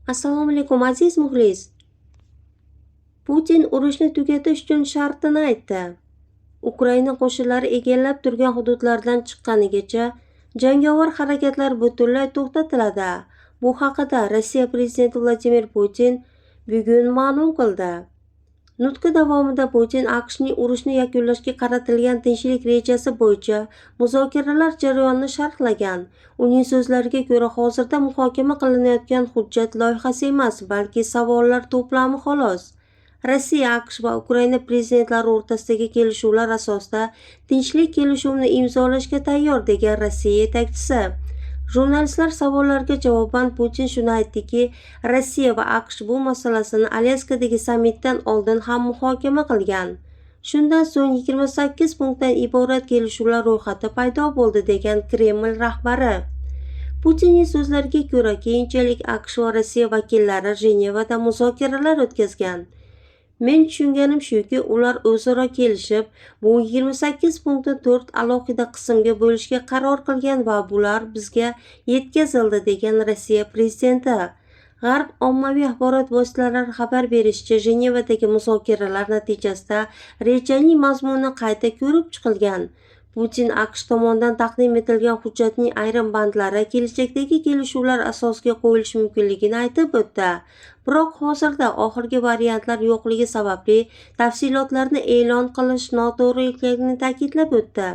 Assalomu alaykum aziz muxlis. Putin urushni tugatish uchun shartini aytdi. Ukraina qo'shinlari egallab turgan hududlardan chiqqanigacha jangovar harakatlar butunlay to'xtatiladi. Bu haqida Rossiya prezidenti Vladimir Putin bugun ma'lum qildi. Nutqi davomida Putin AQShning urushni yakunlashga qaratilgan tinchlik rejasi bo'yicha muzokaralar jarayonini sharhlagan. Uning so'zlariga ko'ra, hozirda muhokama qilinayotgan hujjat loyihasi emas, balki savollar to'plami xolos. Rossiya, AQSh va Ukraina prezidentlari o'rtasidagi kelishuvlar asosida tinchlik kelishuvini imzolashga tayyor, degan Rossiya yetakchisi. Jurnalistlar savollariga javoban Putin shuni aytdiki, Rossiya va AQSh bu masalasini Alyaskadagi sammitdan oldin ham muhokama qilgan. Shundan so'ng 28 punktdan iborat kelishuvlar ro'yxati paydo bo'ldi, degan Kreml rahbari. Putinning so'zlariga ko'ra, keyinchalik AQSh va Rossiya vakillari Jenevada muzokaralar o'tkazgan. Men tushunganim shuki, ular o'zaro kelishib, bu 28 punktni 4 alohida qismga bo'lishga qaror qilgan va bular bizga yetkazildi, degan Rossiya prezidenti. G'arb ommaviy axborot vositalari xabar berishicha, Jenevadagi muzokaralar natijasida rejaning mazmuni qayta ko'rib chiqilgan. Putin AQSh tomonidan taqdim etilgan hujjatning ayrim bandlari kelajakdagi kelishuvlar asosiga qo'yilishi mumkinligini aytib o'tdi. Biroq hozirda oxirgi variantlar yo'qligi sababli tafsilotlarni e'lon qilish noto'g'ri ekanligini ta'kidlab o'tdi.